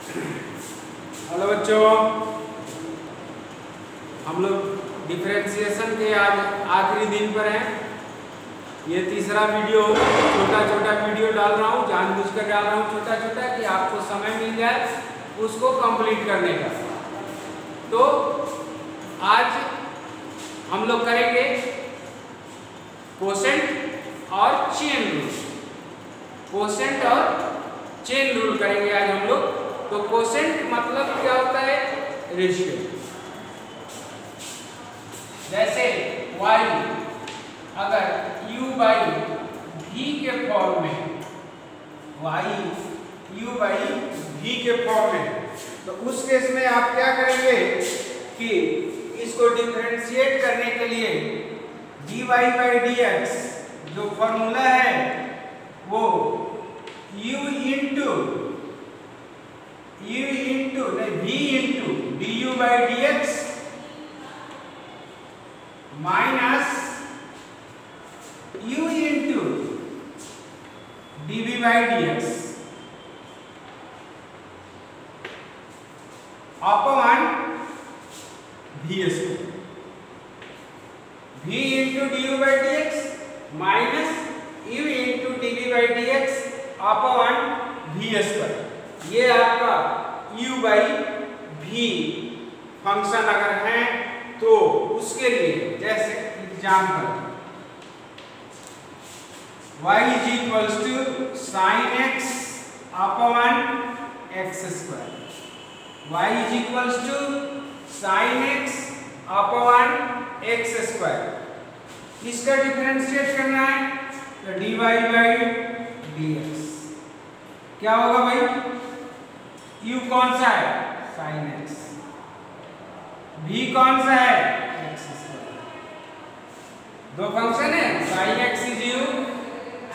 Hello बच्चों, हम लोग डिफरेंशिएशन के आज आखिरी दिन पर हैं। ये तीसरा वीडियो, छोटा छोटा वीडियो डाल रहा हूँ, जानबूझकर डाल रहा हूँ छोटा छोटा कि आपको समय मिल जाए उसको कंप्लीट करने का। तो आज हम लोग करेंगे कोसेंट और चेन रूल। कोसेंट और चेन रूल करेंगे आज हम लोग। तो कोसेंट मतलब क्या होता है? रेशियो। जैसे y अगर u बाई v के फॉर्म में, y u बाई v के फॉर्म में, तो उस केस में आप क्या करेंगे कि इसको डिफरेंशिएट करने के लिए dy बाई dx जो फॉर्मूला है वो v into v into du by dx minus u into dv by dx upon v square. v into du by dx minus u into dv by dx upon v square. ये आपका u by v function अगर है तो उसके लिए, जैसे example y is equals to sine x upon x square. y is equals to sine x upon x square. इसका differentiate करना है तो dy बाई dx क्या होगा भाई? u कौन सा है? Sine x। v कौन सा है? x square. दो फंक्शन है, sine x is u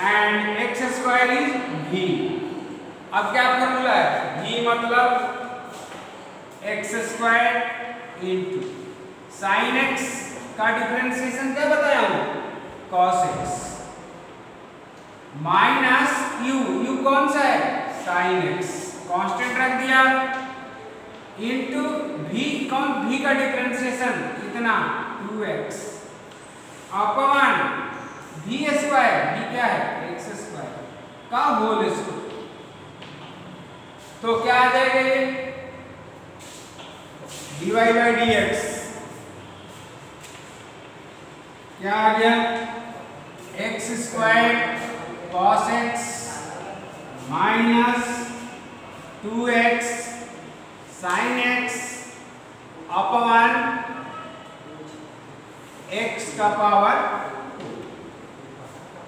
and x square is v। अब क्या फॉर्मूला है? v मतलब x square into sine x का डिफरेंशिएशन क्या बताया हूं? cos x माइनस u कौन सा है? साइन x, कांस्टेंट रख दिया, इंटू v का डिफरेंशिएशन कितना? 2x upon v square, v क्या है? x स्क्वायर का होल स्क्वायर। तो क्या आ जाएगा ये? dy बाई dx क्या आ गया? x square cos x minus 2x sin x upon x का पावर।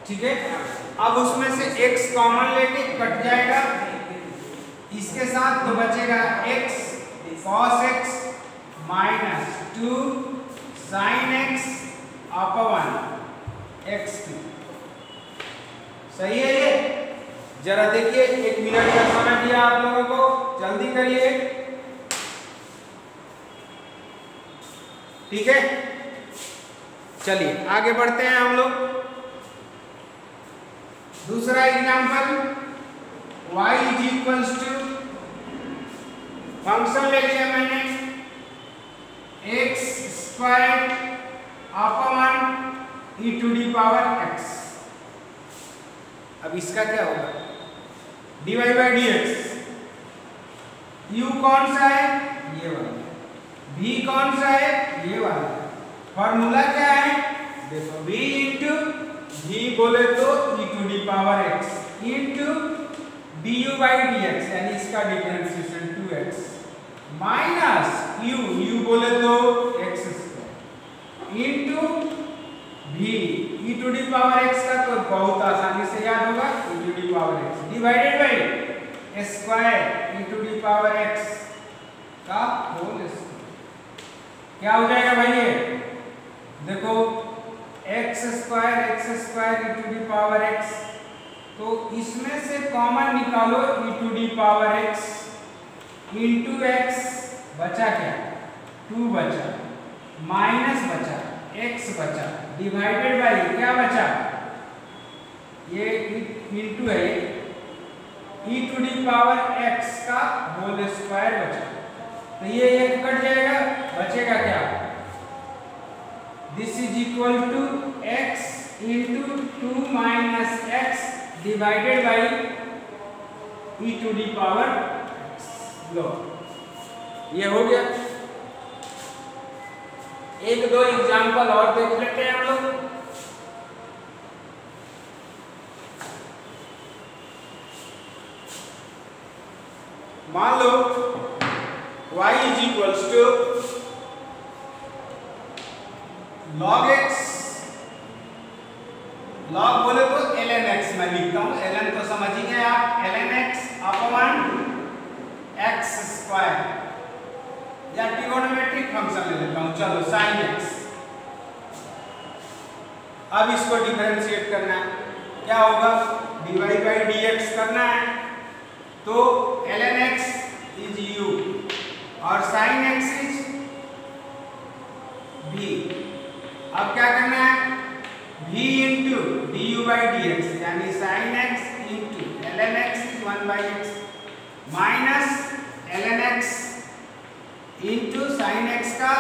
ठीक है, अब उसमें से x कॉमन लेके कट जाएगा, इसके साथ तो बचेगा x cos x minus 2 sin x upon x। सही है ये? जरा देखिए, 1 मिनट का समय दिया आप लोगों को, जल्दी करिए। ठीक है, चलिए आगे बढ़ते हैं हम लोग। दूसरा example, y is equals to, function ले लिया मैंने x square upon e to the power x। अब इसका क्या होगा? dy बाई dx, u कौन सा है? ये वाला। v कौन सा है? ये वाला। फॉर्मूला क्या है? देखो, v इंटू v बोले तो e to the power x into du by dx यानी इसका डिफरेंशिएशन 2x माइनस u बोले तो x square into v e to the power x का तो बहुत आसानी से याद होगा, e to the power x divided by square e to the power x का होल स्क्वायर। क्या हो जाएगा भाई ये? देखो, x square e to the power x, तो इसमें से कॉमन निकालो e to the power x into x, बचा क्या? 2 बचा, माइनस बचा, x बचा, डिवाइडेड बाई क्या बचा? ये इंटू है e to the power x का होल स्क्वायर बचा। तो ये एक कट जाएगा, बचेगा क्या? This is equal to x into 2 minus x divided by e to the power x। लो ये हो गया। एक दो एग्जाम्पल और देख लेते हैं हम लोग। मान लो y is equals to log x, log बोले तो ln x मैं लिखता हूं, ln तो समझ ही गए आप, ln x upon x square, या ट्रिगोनोमेट्रिक फंक्शन ले लेता हूं, चलो sin x। अब इसको डिफरेंशिएट करना है, क्या होगा? dy बाई dx करना है, तो ln x इज u और sin x इज v। अब क्या करना है? v into du by dx यानी sin x into ln x is 1 by x minus ln x into sin x का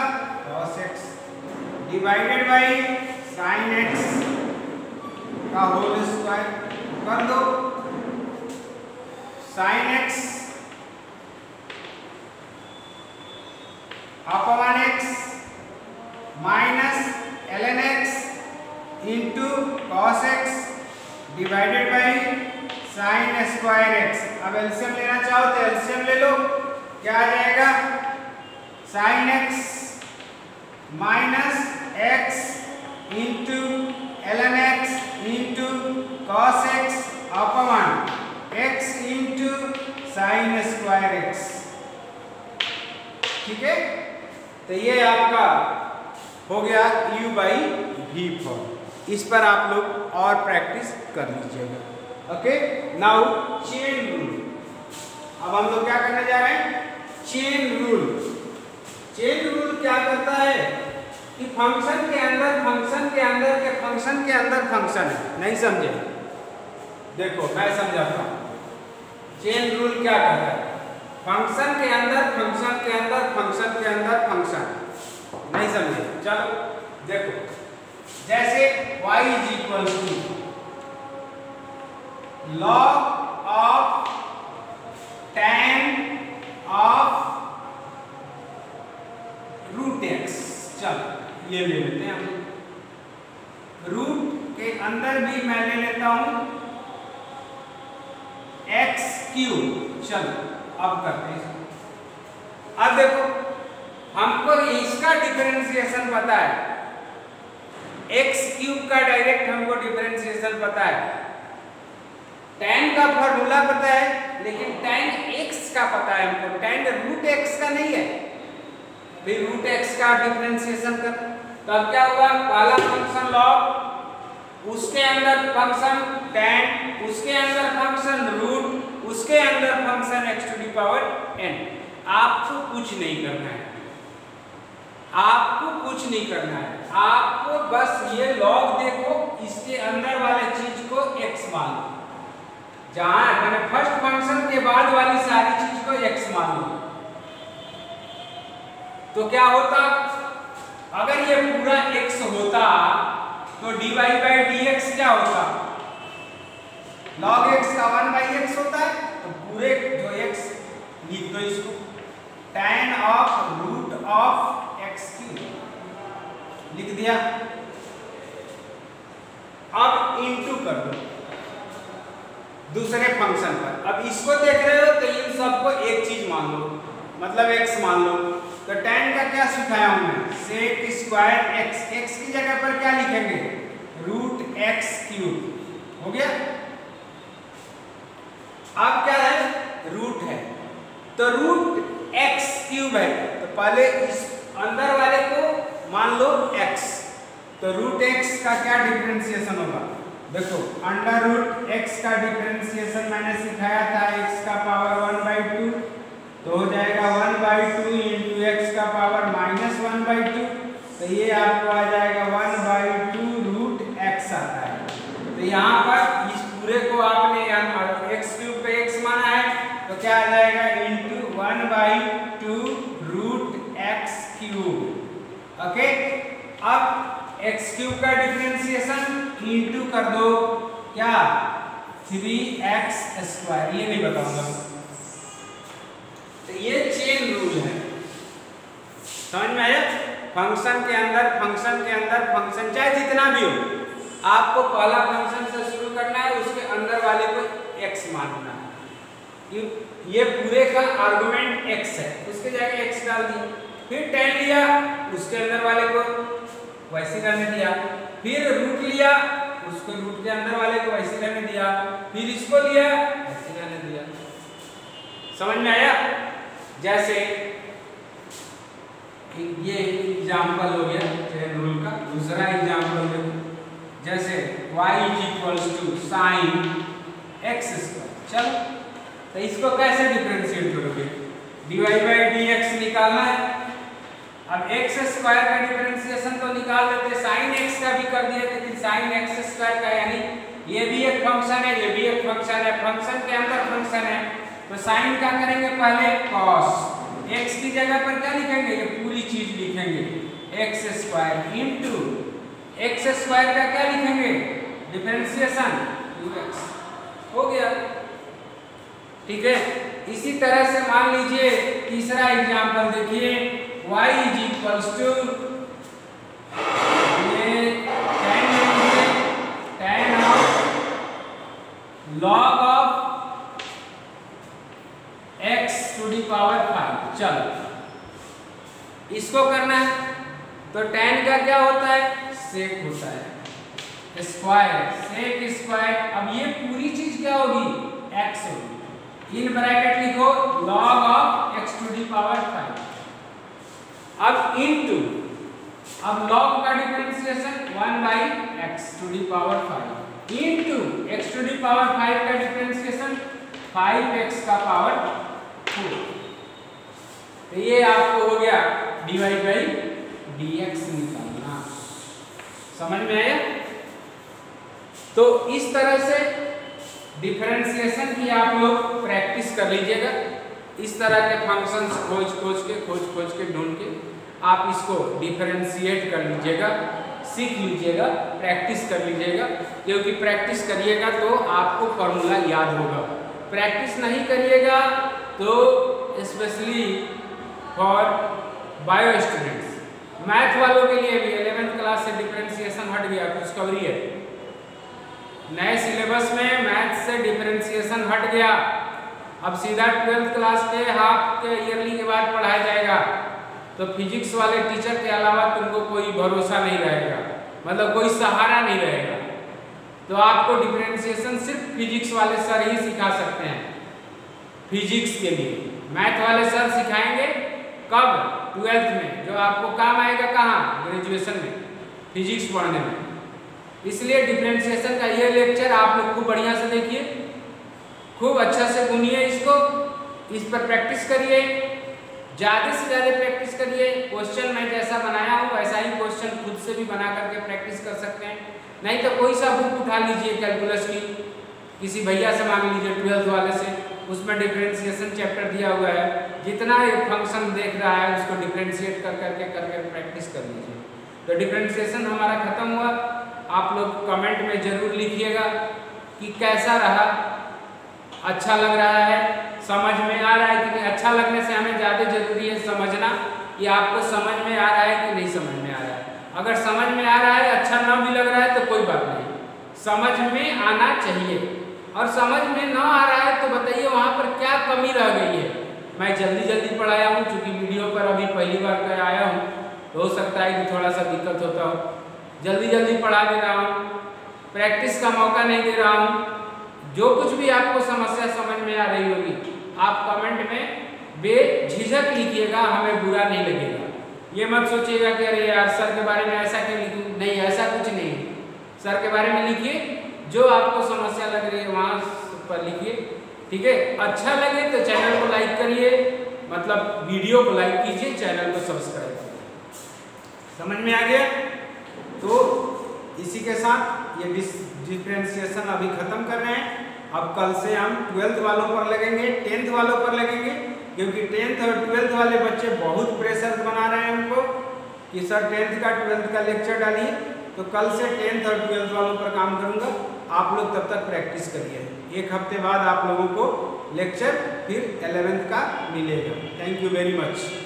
cos x divided by sin x का whole square कर दो। sin x upon x minus ln x into cos x divided by sin square x। अब LCM लेना चाहो तो LCM ले लो, क्या आ जाएगा? sin x minus x into ln x into cos x upon x into sin square x। ठीक है, तो ये आपका हो गया u बाई v फॉर्म। इस पर आप लोग और प्रैक्टिस कर लीजिएगा। Okay, now chain rule. अब हम लोग क्या करने जा रहे हैं? Chain rule. चेन रूल क्या करता है कि फंक्शन के अंदर फंक्शन के अंदर के फंक्शन के अंदर फंक्शन है। नहीं समझे? देखो मैं समझाता हूँ। चेन रूल क्या करता है? फंक्शन के अंदर फंक्शन के अंदर फंक्शन के अंदर फंक्शन। नहीं समझे? चलो देखो, जैसे y is equal to log of tan of root x। चलो ये ले लेते हैं हम। रूट के अंदर भी मैं ले लेता हूं x क्यूब। चलो अब करते हैं। अब देखो, हमको इसका डिफरेंशिएशन पता है, x क्यूब का डायरेक्ट हमको डिफरेंशिएशन पता है, tan का फॉर्मूला पता है, लेकिन tan x का पता है हमको, tan रूट x का नहीं है। फिर रूट x का डिफरेंशिएशन कर, तब क्या होगा? पहला फंक्शन log, उसके अंदर फंक्शन tan, उसके अंदर फंक्शन रूट, उसके अंदर function x to the power n। आपको कुछ नहीं करना है, आपको कुछ नहीं करना है, आपको बस ये लॉग देखो, इसके अंदर वाले चीज को x मान लो, जहां मैंने फर्स्ट फंक्शन के बाद वाली सारी चीज को x मान लो। तो क्या होता? अगर ये पूरा x होता तो dy बाई dx क्या होता? log x का 1 बाई x होता है, तो पूरे जो x लिख दो इसको, tan of root of x cube लिख दिया। अब इनटू कर दो दूसरे फंक्शन पर। अब इसको देख रहे हो तो इन सबको एक चीज मान लो, मतलब x मान लो। तो tan का क्या सिखाया हूं मैं? सेक स्क्वायर x, x की जगह पर क्या लिखेंगे? Root x cube. हो गया। अब क्या है? रूट है, तो रूट x क्यूब है, तो पहले इस अंदर वाले को मान लो x, तो रूट x का क्या डिफरेंशिएशन होगा? देखो, अंडर रूट x का डिफरेंशिएशन मैंने सिखाया था, x का पावर 1 बाई 2, तो हो जाएगा 1 बाई 2 इंटू एक्स का पावर माइनस 1 बाई 2, तो ये आपको आ जाएगा 1 बाई 2 रूट x आता है। तो यहाँ पर इस पूरे को आपने x क्यूब पे x माना तो क्या आ जाएगा इंटू 1/2√x³। ओके, अब x³ का डिफरेंशिएशन इंटू कर दो क्या 3x², ये नहीं बताऊंगा। तो ये चेन रूल है, समझ में आया? फंक्शन के अंदर फंक्शन चाहे जितना भी हो, आपको पहला फंक्शन से शुरू करना है, उसके अंदर वाले को x मानना है। ये पूरे का आर्गुमेंट x है, उसके जगह x डाल दिया, फिर tan लिया, उसके अंदर वाले को वैसे रहने दिया, फिर रूट लिया, उसको रूट के अंदर वाले को वैसे रहने दिया, फिर इसको लिया, वैसे रहने दिया। समझ में आया? जैसे ये एग्जाम्पल हो गया चेन रूल का। दूसरा एग्जाम्पल देखो, जैसे y sin x²। चलो, तो इसको कैसे डिफरेंशिएट करोगे? dy/dx निकालना है। अब x² का डिफरेंशिएशन तो निकाल देते, sin x का भी कर दिए, लेकिन sin x² का यानी ये भी एक फंक्शन है, ये भी एक फंक्शन है, फंक्शन के अंदर फंक्शन है, तो sin का करेंगे पहले cos, x की जगह पर क्या लिखेंगे? ये पूरी चीज लिखेंगे x² इंटू x² का क्या लिखेंगे? Differentiation 2x। हो गया, ठीक है। इसी तरह से मान लीजिए तीसरा एग्जाम्पल देखिए, y tan of log of x⁵। चलो, इसको करना है तो tan का क्या होता है? सेक होता है, स्क्वायर, सेक स्क्वायर। अब ये पूरी चीज क्या होगी? x होगी। इन ब्रैकेट लिखो log of x⁵। अब इनटू, अब log का डिफरेंशिएशन 1/x⁵ इनटू x⁵ का डिफरेंशिएशन 5x⁴। तो ये आपको हो गया dy/dx निकालना। समझ में आया? तो इस तरह से डिफरेंशिएशन की आप लोग प्रैक्टिस कर लीजिएगा। इस तरह के फंक्शंस खोज के ढूंढ के आप इसको डिफरेंशिएट कर लीजिएगा, सीख लीजिएगा, प्रैक्टिस कर लीजिएगा, क्योंकि प्रैक्टिस करिएगा तो आपको फॉर्मूला याद होगा। प्रैक्टिस नहीं करिएगा तो specially for bio students, math वालों के लिए भी 11th क्लास से डिफरेंशिएशन हट गया, खुशखबरी है। नए सिलेबस में मैथ से डिफरेंशिएशन हट गया, अब सीधा 12th क्लास के हाफ के ईयरली के बाद पढ़ाया जाएगा। तो फिजिक्स वाले टीचर के अलावा तुमको कोई भरोसा नहीं रहेगा, मतलब कोई सहारा नहीं रहेगा। तो आपको डिफरेंशिएशन सिर्फ फिजिक्स वाले सर ही सिखा सकते हैं। फिजिक्स के लिए मैथ वाले सर सिखाएंगे कब? 12th में, जो आपको काम आएगा कहाँ? ग्रेजुएशन में, फिजिक्स पढ़ने में। इसलिए डिफरेंशिएशन का ये लेक्चर आप लोग खूब बढ़िया से देखिए, खूब अच्छा से बुनिए इसको, इस पर प्रैक्टिस करिए, ज़्यादा से ज़्यादा प्रैक्टिस करिए। क्वेश्चन मैं जैसा बनाया हूँ वैसा ही क्वेश्चन खुद से भी बना करके प्रैक्टिस कर सकते हैं। नहीं तो कोई सा बुक उठा लीजिए कैलकुलस की, किसी भैया से मांग लीजिए 12th वाले से, उसमें डिफरेंशिएशन चैप्टर दिया हुआ है। जितना फंक्शन देख रहा है उसको डिफरेंशिएट कर करके प्रैक्टिस कर लीजिए। तो डिफरेंशिएशन हमारा खत्म हुआ। आप लोग कमेंट में जरूर लिखिएगा कि कैसा रहा, अच्छा लग रहा है, समझ में आ रहा है कि नहीं। अच्छा लगने से हमें ज़्यादा जरूरी है समझना कि आपको समझ में आ रहा है कि नहीं समझ में आ रहा है। अगर समझ में आ रहा है, अच्छा ना भी लग रहा है तो कोई बात नहीं, समझ में आना चाहिए। और समझ में ना आ रहा है तो बताइए वहाँ पर क्या कमी रह गई है। मैं जल्दी पढ़ाया हूँ, चूँकि वीडियो पर अभी पहली बार कर आया हूँ, तो हो सकता है कि थोड़ा सा दिक्कत होता हो। जल्दी पढ़ा दे रहा हूँ, प्रैक्टिस का मौका नहीं दे रहा हूँ। जो कुछ भी आपको समस्या समझ में आ रही होगी आप कमेंट में बेझिझक लिखिएगा, हमें बुरा नहीं लगेगा। ये मत सोचिएगा कि अरे यार सर के बारे में ऐसा क्यों लिखूं, नहीं, ऐसा कुछ नहीं। सर के बारे में लिखिए, जो आपको समस्या लग रही है वहाँ पर लिखिए, ठीक है। अच्छा लगे तो चैनल को लाइक करिए, मतलब वीडियो को लाइक कीजिए, चैनल को सब्सक्राइब करिए। समझ में आ गया? तो इसी के साथ ये डिफरेंशिएशन अभी खत्म कर रहे हैं। अब कल से हम 12th वालों पर लगेंगे, 10th वालों पर लगेंगे, क्योंकि 10th और 12th वाले बच्चे बहुत प्रेशर बना रहे हैं हमको कि सर 10th का 12th का लेक्चर डालिए। तो कल से 10th और 12th वालों पर काम करूंगा। आप लोग तब तक प्रैक्टिस करिए। एक हफ्ते बाद आप लोगों को लेक्चर फिर 11th का मिलेगा। Thank you very much.